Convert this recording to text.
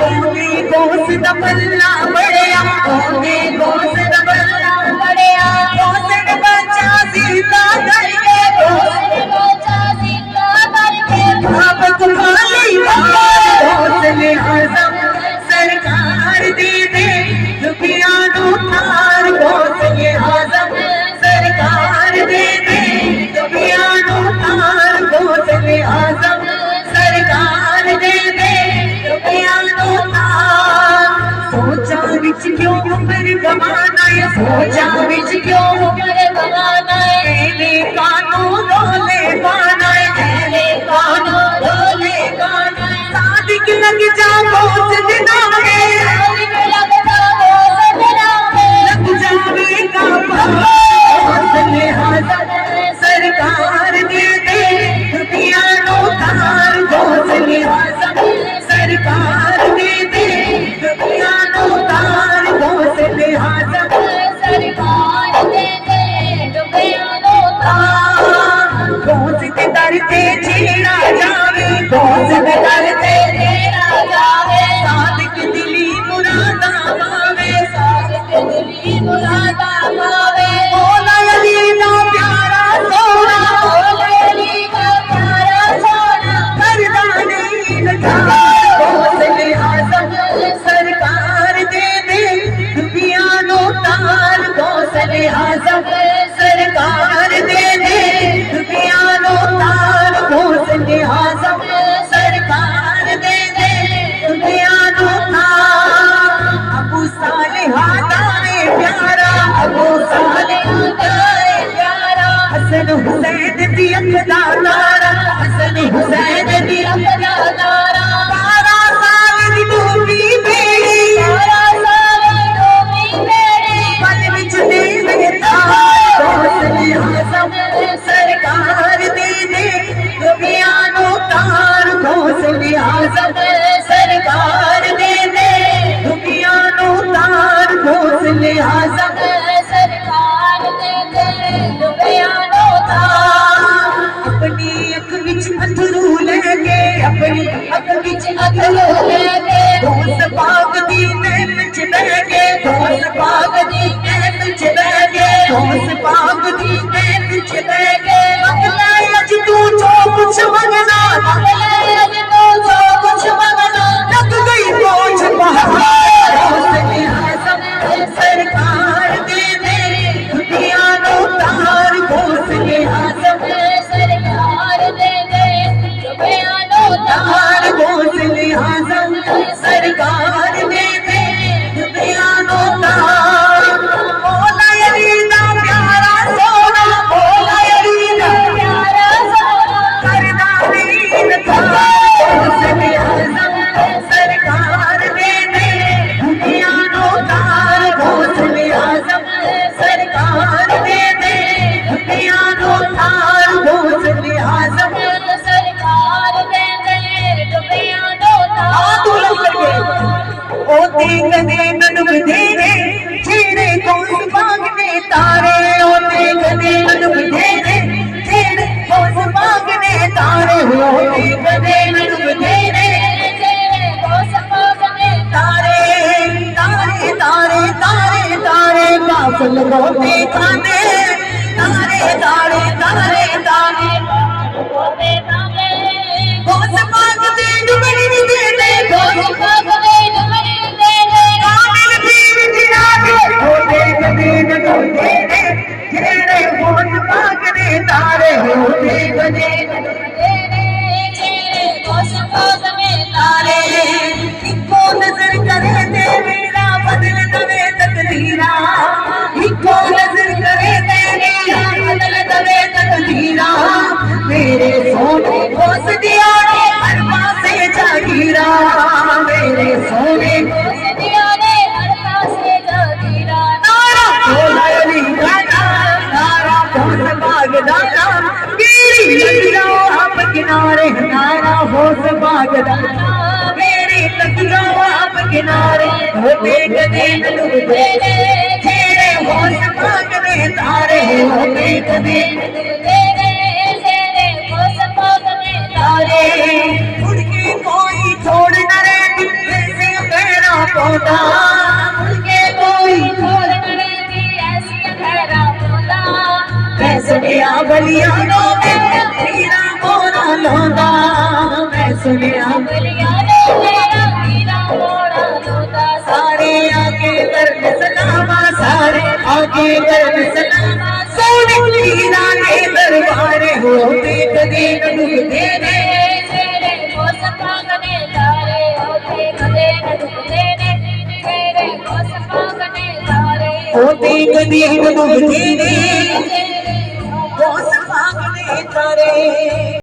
ओने गोस दा बल्ला बड़िया ओने गोस दा बल्ला बड़िया गोसन बच्चा सीता करके गोसन बच्चा सीता करके भावक खाली गोसले आजम सरकार दे दे दुनिया नु थार गोसले आजम सरकार दे दे दुनिया नु थार गोसले आजम सरकार दे दे दुनिया नु थार सोचा विच क्यों उम्र गवाना है सोचा विच क्यों उम्र गवाना है तेरे कानून रोले गाना है तेरे कानून रोले गाना है सादिक लग जा गोस दिना में सादिक लग जा गोस दिना में लग जाएगा गोसले आजम सरकार दे दे दुनिया नु थार गोसले आजम सरकार दे दे दुनिया नु थार गोसले आजम सरकार दे दे दुनिया नु थार गोस के दर ते छेड़ा जावे गोस के दर ते छेड़ा जावे सादिक दिली मुरादा पावे सादिक दिली मुरादा पावे मौला अली दा प्यारा सोना मौला अली दा प्यारा सोना करदाने लगा गोसले आजम सरकार दे दे दुनिया नु तार गोसले आजम सरकार दे दे दुनिया नु तार गोसले आजम सरकार दे दे दुनिया नु तार अबू सालिह दाए प्यारा अबू सालिह दाए प्यारा हसन हुसैन दी अखदा नारा हसन हुसैन दी अखदा नारा 12 साल दी डूबी बेड़ी 12 साल दी डूबी बेड़ी पल विच दे तार गोसले आजम सरकार दे दे दुनिया नु तार गोसले आजम सरकार दे दे दुनिया नु तार गोसले आजम सरकार दे दे दुनिया नु तार अपनी अख विच अथरू लेके अपनी अख विच अथरू लेके गोस पाक दी महफिल च बैठे गोस पाक दी महफिल च बैठे गोस पाक दी महफिल च बैठे अगला अज तू जो कुछ मंगना अगला अज तू जो कुछ मंगना लग गई पहुंच पहाड़ गोसले आजम सरकार दे दे दुनिया नु तार गोसले आजम सरकार दे दे दुनिया नु तार गोसले आजम सरकार दे दे दुनिया नु तार मौला अली दा प्यारा सोना मौला अली दा प्यारा सोना करदाने लगा गोसले आजम सरकार दे दे दुनिया नु तार गोसले आजम सरकार दे दे दुनिया नु तार गोसले आजम सरकार दे दे दुनिया नु तार तू लग करके ओ ते कदे ननुब देने छेड़े गोस बाग ने तारे ओ ते कदे ननुब देने छेड़े गोस बाग ने तारे ओ ते कदे ननुब देने छेड़े गोस बाग ने तारे तारे तारे तारे तारे काफल गोते खाने तारे तारे तारे तारे गोते खाने गोस बाग दे डुबरी दे दे गोस बाग दे डुबरी दे दे कामिल पीर जिना दे गोते कदे ननुब देने छेड़े गोस बाग ने तारे होते कदे ननुब देने छेड़े गोस बाग ने तारे इको नजर करे ते मेरा बदल दवे तकदीरा इको नजर करे ते मेरा बदल दवे तकदीरा मेरे सोने गोस दिया ने हर पासे जागीरा मेरे सोने गोस दिया ने हर पासे जागीरा नारा मौला अली का नारा गोस बाग दाना मेरी लग जाओ आप किनारे नारा गोस बाग दाना मेरी लग जाओ आप किनारे होते कदे ननुब देने छेड़े गोस बाग ने तारे होते कदे ननुब देने छेड़े गोस बाग ने तारे उड़ के कोई छोड़ न रहे ਆਉਂਦਾ ਮੁੜ ਕੇ ਕੋਈ ਤੋਰਨੇ ਦੀ ਐਸੀ ਖੈਰਾ ਹੁੰਦਾ ਮੈਂ ਸੁਣਿਆ ਬਲੀਆਂ ਨੂੰ ਤੇਰਾ ਮੋਰਾ ਲਾਉਂਦਾ ਮੈਂ ਸੁਣਿਆ ਬਲੀਆਂ ਨੇ ਮੇਰਾ ਵੀਰਾ ਮੋੜਾ ਲੋਦਾ ਸਾਰੇ ਆਕੇ ਕਰਨ ਸਲਾਮਾ ਸਾਰੇ ਆਕੇ ਕਰਨ ਸਲਾਮਾ ਸੋਹਣੇ ਪੀਰਾਂ ਦੇ ਦਰਬਾਰੇ ਹੋ ਦੇਖ ਦੇਖ ਡੁੱਬਦੇ ਨੇ ਜਿਹੜੇ ਮੌਸਮਾਂ ਕਨੇ ਤਾਰੇ ਉੱਥੇ ਕਦੇ ਨ ਡੁੱਬਦੇ ਨੇ ਜਿਹੜੇ ਮੌਸਮਾਂ ਕਨੇ ਤਾਰੇ ਹੋ ਦੇਖ ਦੇਖ ਡੁੱਬਦੇ ਨੇ ਉਸ ਭਾਗ ਨੇ ਤਾਰੇ